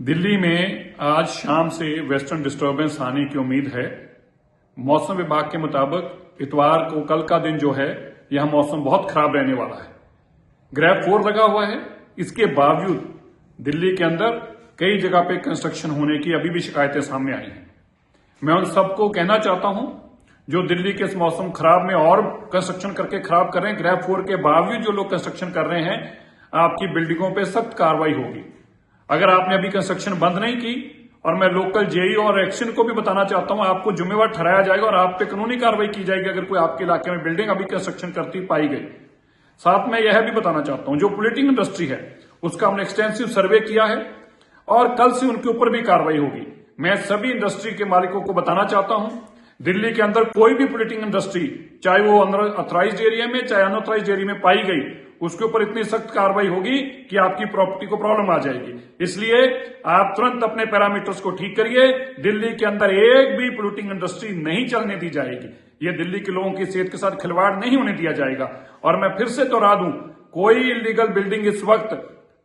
दिल्ली में आज शाम से वेस्टर्न डिस्टर्बेंस आने की उम्मीद है। मौसम विभाग के मुताबिक इतवार को कल का दिन जो है यह मौसम बहुत खराब रहने वाला है। ग्रेव 4 लगा हुआ है। इसके बावजूद दिल्ली के अंदर कई जगह पे कंस्ट्रक्शन होने की अभी भी शिकायतें सामने आई हैं। मैं उन सबको कहना चाहता हूं जो दिल्ली के इस मौसम खराब में और कंस्ट्रक्शन करके खराब कर रहे हैं। ग्रेव 4 के बावजूद जो लोग कंस्ट्रक्शन कर रहे हैं, आपकी बिल्डिंगों पे सख्त कार्रवाई होगी। अगर आपने अभी कंस्ट्रक्शन बंद नहीं की, और मैं लोकल जेई और एक्शन को भी बताना चाहता हूं, आपको जिम्मेवार ठहराया जाएगा और आप पे कानूनी कार्रवाई की जाएगी अगर कोई आपके इलाके में बिल्डिंग अभी कंस्ट्रक्शन करती पाई गई। साथ में यह भी बताना चाहता हूं जो पोलिटिंग इंडस्ट्री है उसका हमने एक्सटेंसिव सर्वे किया है और कल से उनके ऊपर भी कार्रवाई होगी। मैं सभी इंडस्ट्री के मालिकों को बताना चाहता हूं, दिल्ली के अंदर कोई भी पोलिटिंग इंडस्ट्री, चाहे वो अनऑथराइज्ड एरिया में चाहे अनऑथराइज्ड एरिया में पाई गई, उसके ऊपर इतनी सख्त कार्रवाई होगी कि आपकी प्रॉपर्टी को प्रॉब्लम आ जाएगी। इसलिए आप तुरंत अपने पैरामीटर्स को ठीक करिए। दिल्ली के अंदर एक भी पोलिटिंग इंडस्ट्री नहीं चलने दी जाएगी। ये दिल्ली के लोगों की सेहत के साथ खिलवाड़ नहीं होने दिया जाएगा। और मैं फिर से दोहरा दूं, कोई इलीगल बिल्डिंग इस वक्त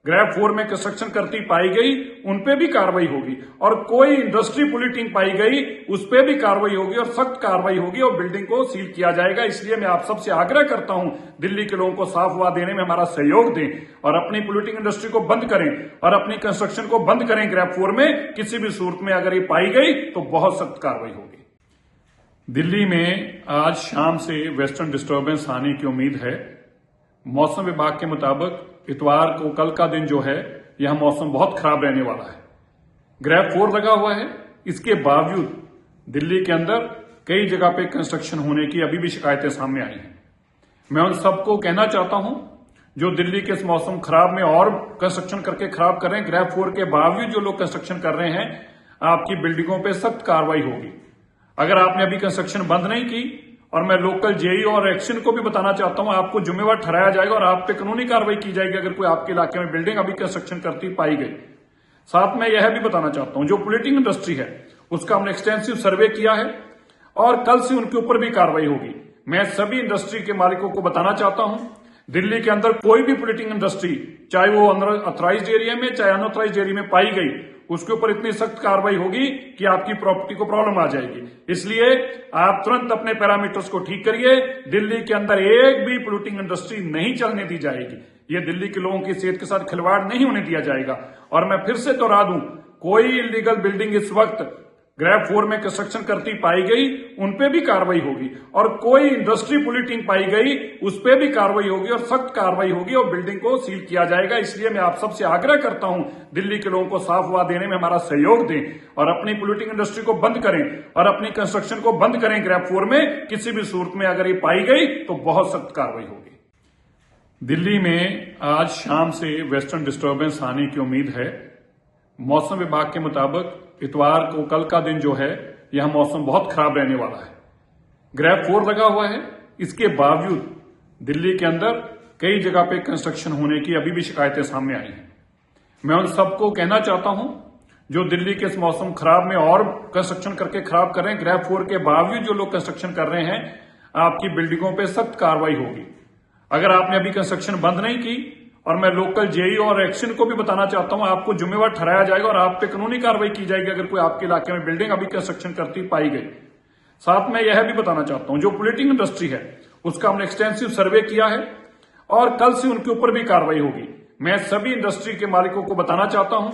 ग्रेव 4 में कंस्ट्रक्शन करती पाई गई, उनपे भी कार्रवाई होगी। और कोई इंडस्ट्री पोल्यूटिंग पाई गई, उस पर भी कार्रवाई होगी और सख्त कार्रवाई होगी और बिल्डिंग को सील किया जाएगा। इसलिए मैं आप सबसे आग्रह करता हूं, दिल्ली के लोगों को साफ हवा देने में हमारा सहयोग दें और अपनी पोल्यूटिंग इंडस्ट्री को बंद करें और अपनी कंस्ट्रक्शन को बंद करें। ग्रेव 4 में किसी भी सूरत में अगर ये पाई गई तो बहुत सख्त कार्रवाई होगी। दिल्ली में आज शाम से वेस्टर्न डिस्टर्बेंस आने की उम्मीद है। मौसम विभाग के मुताबिक इतवार को कल का दिन जो है यह मौसम बहुत खराब रहने वाला है। ग्रेव 4 लगा हुआ है। इसके बावजूद दिल्ली के अंदर कई जगह पे कंस्ट्रक्शन होने की अभी भी शिकायतें सामने आई हैं। मैं उन सबको कहना चाहता हूं जो दिल्ली के इस मौसम खराब में और कंस्ट्रक्शन करके खराब कर रहे हैं। ग्रेव 4 के बावजूद जो लोग कंस्ट्रक्शन कर रहे हैं, आपकी बिल्डिंगों पे सख्त कार्रवाई होगी। अगर आपने अभी कंस्ट्रक्शन बंद नहीं की, और मैं लोकल जेई और एक्शन को भी बताना चाहता हूं, आपको जिम्मेवार ठहराया जाएगा और आप पे कानूनी कार्रवाई की जाएगी अगर कोई आपके इलाके में बिल्डिंग अभी कंस्ट्रक्शन करती पाई गई। साथ में यह भी बताना चाहता हूं जो पोलिटिंग इंडस्ट्री है उसका हमने एक्सटेंसिव सर्वे किया है और कल से उनके ऊपर भी कार्रवाई होगी। मैं सभी इंडस्ट्री के मालिकों को बताना चाहता हूं, दिल्ली के अंदर कोई भी पोलिटिंग इंडस्ट्री, चाहे वो अनऑथराइज्ड एरिया में चाहे अनऑथराइज्ड एरिया में पाई गई, उसके ऊपर इतनी सख्त कार्रवाई होगी कि आपकी प्रॉपर्टी को प्रॉब्लम आ जाएगी। इसलिए आप तुरंत अपने पैरामीटर्स को ठीक करिए। दिल्ली के अंदर एक भी पोल्यूटिंग इंडस्ट्री नहीं चलने दी जाएगी। ये दिल्ली के लोगों की सेहत के साथ खिलवाड़ नहीं होने दिया जाएगा। और मैं फिर से दोहरा दूं, कोई इलीगल बिल्डिंग इस वक्त ग्रेव 4 में कंस्ट्रक्शन करती पाई गई, उनपे भी कार्रवाई होगी। और कोई इंडस्ट्री पोल्यूटिंग पाई गई, उस पर भी कार्रवाई होगी और सख्त कार्रवाई होगी और बिल्डिंग को सील किया जाएगा। इसलिए मैं आप सबसे आग्रह करता हूं, दिल्ली के लोगों को साफ हवा देने में हमारा सहयोग दें और अपनी पोल्यूटिंग इंडस्ट्री को बंद करें और अपनी कंस्ट्रक्शन को बंद करें। ग्रेव 4 में किसी भी सूरत में अगर ये पाई गई तो बहुत सख्त कार्रवाई होगी। दिल्ली में आज शाम से वेस्टर्न डिस्टर्बेंस आने की उम्मीद है। मौसम विभाग के मुताबिक इतवार को कल का दिन जो है यह मौसम बहुत खराब रहने वाला है। ग्रेव 4 लगा हुआ है। इसके बावजूद दिल्ली के अंदर कई जगह पे कंस्ट्रक्शन होने की अभी भी शिकायतें सामने आई हैं। मैं उन सबको कहना चाहता हूं जो दिल्ली के इस मौसम खराब में और कंस्ट्रक्शन करके खराब कर रहे हैं। ग्रेव 4 के बावजूद जो लोग कंस्ट्रक्शन कर रहे हैं, आपकी बिल्डिंगों पे सख्त कार्रवाई होगी। अगर आपने अभी कंस्ट्रक्शन बंद नहीं की, और मैं लोकल जेई और एक्शन को भी बताना चाहता हूं, आपको जिम्मेवार ठहराया जाएगा और आप पे कानूनी कार्रवाई की जाएगी अगर कोई आपके इलाके में बिल्डिंग अभी कंस्ट्रक्शन करती पाई गई। साथ में यह भी बताना चाहता हूं जो पोलिटिंग इंडस्ट्री है उसका हमने एक्सटेंसिव सर्वे किया है और कल से उनके ऊपर भी कार्रवाई होगी। मैं सभी इंडस्ट्री के मालिकों को बताना चाहता हूं,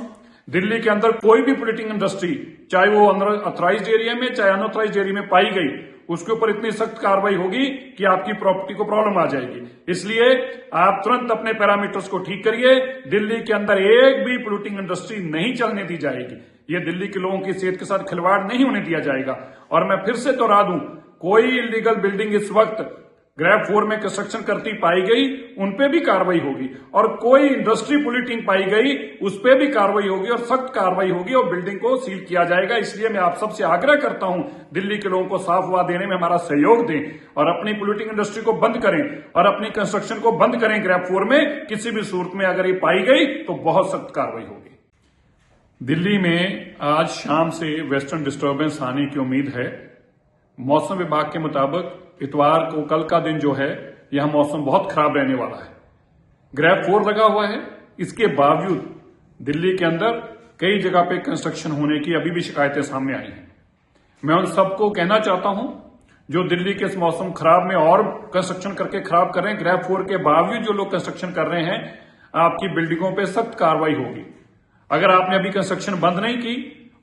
दिल्ली के अंदर कोई भी पोलिटिंग इंडस्ट्री, चाहे वो अनऑथराइज्ड एरिया में चाहे अनऑथराइज्ड एरिया में पाई गई, उसके ऊपर इतनी सख्त कार्रवाई होगी कि आपकी प्रॉपर्टी को प्रॉब्लम आ जाएगी। इसलिए आप तुरंत अपने पैरामीटर्स को ठीक करिए। दिल्ली के अंदर एक भी पोल्यूटिंग इंडस्ट्री नहीं चलने दी जाएगी। ये दिल्ली के लोगों की सेहत के साथ खिलवाड़ नहीं होने दिया जाएगा। और मैं फिर से दोहरा दूं, कोई इलीगल बिल्डिंग इस वक्त ग्रेव 4 में कंस्ट्रक्शन करती पाई गई, उनपे भी कार्रवाई होगी। और कोई इंडस्ट्री पोल्यूटिंग पाई गई, उस पर भी कार्रवाई होगी और सख्त कार्रवाई होगी और बिल्डिंग को सील किया जाएगा। इसलिए मैं आप सबसे आग्रह करता हूं, दिल्ली के लोगों को साफ हवा देने में हमारा सहयोग दें और अपनी पोल्यूटिंग इंडस्ट्री को बंद करें और अपनी कंस्ट्रक्शन को बंद करें। ग्रेव 4 में किसी भी सूरत में अगर ये पाई गई तो बहुत सख्त कार्रवाई होगी। दिल्ली में आज शाम से वेस्टर्न डिस्टर्बेंस आने की उम्मीद है। मौसम विभाग के मुताबिक इतवार को कल का दिन जो है यह मौसम बहुत खराब रहने वाला है। ग्रेव 4 लगा हुआ है। इसके बावजूद दिल्ली के अंदर कई जगह पे कंस्ट्रक्शन होने की अभी भी शिकायतें सामने आई हैं। मैं उन सबको कहना चाहता हूं जो दिल्ली के इस मौसम खराब में और कंस्ट्रक्शन करके खराब कर रहे हैं, ग्रेड 4 के बावजूद जो लोग कंस्ट्रक्शन कर रहे हैं, आपकी बिल्डिंगों पे सख्त कार्रवाई होगी। अगर आपने अभी कंस्ट्रक्शन बंद नहीं की,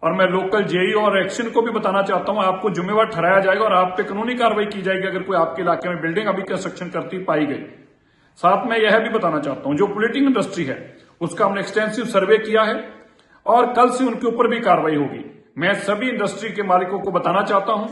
और मैं लोकल जेई और एक्शन को भी बताना चाहता हूं, आपको जिम्मेवार ठहराया जाएगा और आप पे कानूनी कार्रवाई की जाएगी अगर कोई आपके इलाके में बिल्डिंग अभी कंस्ट्रक्शन करती पाई गई। साथ में यह भी बताना चाहता हूं, जो पोलिटिंग इंडस्ट्री है उसका हमने एक्सटेंसिव सर्वे किया है और कल से उनके ऊपर भी कार्रवाई होगी। मैं सभी इंडस्ट्री के मालिकों को बताना चाहता हूं,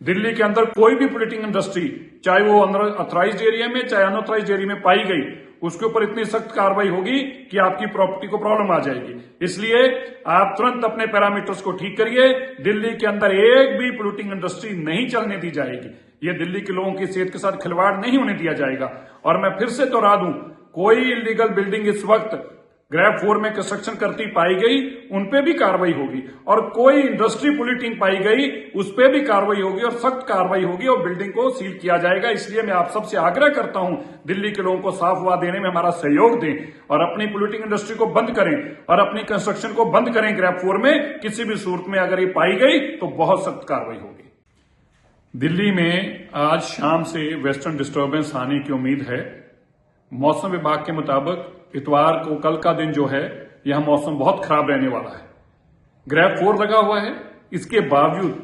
दिल्ली के अंदर कोई भी पोलिटिंग इंडस्ट्री, चाहे वो अनऑथराइज्ड एरिया में चाहे अनऑथराइज्ड एरिया में पाई गई, उसके ऊपर इतनी सख्त कार्रवाई होगी कि आपकी प्रॉपर्टी को प्रॉब्लम आ जाएगी। इसलिए आप तुरंत अपने पैरामीटर्स को ठीक करिए। दिल्ली के अंदर एक भी पोलिटिंग इंडस्ट्री नहीं चलने दी जाएगी। ये दिल्ली के लोगों की सेहत के साथ खिलवाड़ नहीं होने दिया जाएगा। और मैं फिर से दोहरा दूं, कोई इलीगल बिल्डिंग इस वक्त ग्रेड 4 में कंस्ट्रक्शन करती पाई गई, उनपे भी कार्रवाई होगी। और कोई इंडस्ट्री पोल्यूटिंग पाई गई, उस पर भी कार्रवाई होगी और सख्त कार्रवाई होगी और बिल्डिंग को सील किया जाएगा। इसलिए मैं आप सबसे आग्रह करता हूं, दिल्ली के लोगों को साफ हवा देने में हमारा सहयोग दें और अपनी पोल्यूटिंग इंडस्ट्री को बंद करें और अपनी कंस्ट्रक्शन को बंद करें। ग्रेड 4 में किसी भी सूरत में अगर ये पाई गई तो बहुत सख्त कार्रवाई होगी। दिल्ली में आज शाम से वेस्टर्न डिस्टर्बेंस आने की उम्मीद है। मौसम विभाग के मुताबिक इतवार को, कल का दिन जो है, यह मौसम बहुत खराब रहने वाला है। ग्रेड 4 लगा हुआ है, इसके बावजूद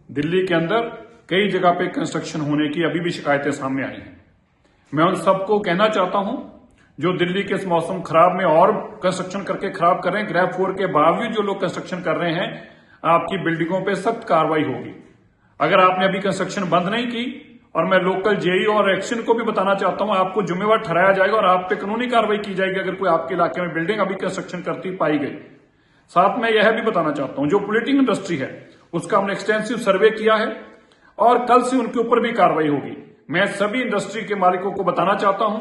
दिल्ली के अंदर कई जगह पे कंस्ट्रक्शन होने की अभी भी शिकायतें सामने आई हैं। मैं उन सबको कहना चाहता हूं जो दिल्ली के इस मौसम खराब में और कंस्ट्रक्शन करके खराब कर रहे हैं, ग्रेड 4 के बावजूद जो लोग कंस्ट्रक्शन कर रहे हैं, आपकी बिल्डिंगों पे सख्त कार्रवाई होगी। अगर आपने अभी कंस्ट्रक्शन बंद नहीं की, और मैं लोकल जेई और एक्शन को भी बताना चाहता हूं, आपको जिम्मेवार ठहराया जाएगा और आप पे कानूनी कार्रवाई की जाएगी अगर कोई आपके इलाके में बिल्डिंग अभी कंस्ट्रक्शन करती पाई गई। साथ में यह भी बताना चाहता हूं, जो पोलिटिंग इंडस्ट्री है उसका हमने एक्सटेंसिव सर्वे किया है और कल से उनके ऊपर भी कार्रवाई होगी। मैं सभी इंडस्ट्री के मालिकों को बताना चाहता हूं,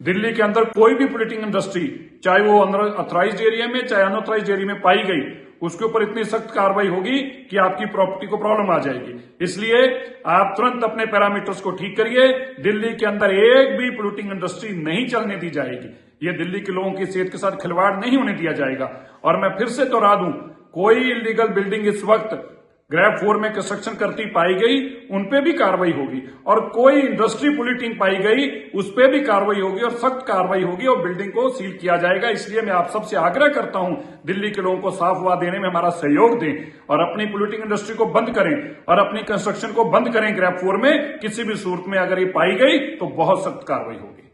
दिल्ली के अंदर कोई भी पोलिटिंग इंडस्ट्री, चाहे वो अनऑथराइज्ड एरिया में चाहे अनऑथराइज्ड एरिया में पाई गई, उसके ऊपर इतनी सख्त कार्रवाई होगी कि आपकी प्रॉपर्टी को प्रॉब्लम आ जाएगी। इसलिए आप तुरंत अपने पैरामीटर्स को ठीक करिए। दिल्ली के अंदर एक भी पोल्यूटिंग इंडस्ट्री नहीं चलने दी जाएगी। ये दिल्ली के लोगों की सेहत के साथ खिलवाड़ नहीं होने दिया जाएगा। और मैं फिर से दोहरा दूं, कोई इलीगल बिल्डिंग इस वक्त ग्रेड 4 में कंस्ट्रक्शन करती पाई गई, उनपे भी कार्रवाई होगी। और कोई इंडस्ट्री पोल्यूटिंग पाई गई, उस पर भी कार्रवाई होगी और सख्त कार्रवाई होगी और बिल्डिंग को सील किया जाएगा। इसलिए मैं आप सबसे आग्रह करता हूं, दिल्ली के लोगों को साफ हवा देने में हमारा सहयोग दें और अपनी पोल्यूटिंग इंडस्ट्री को बंद करें और अपनी कंस्ट्रक्शन को बंद करें। ग्रेड 4 में किसी भी सूरत में अगर ये पाई गई तो बहुत सख्त कार्रवाई होगी।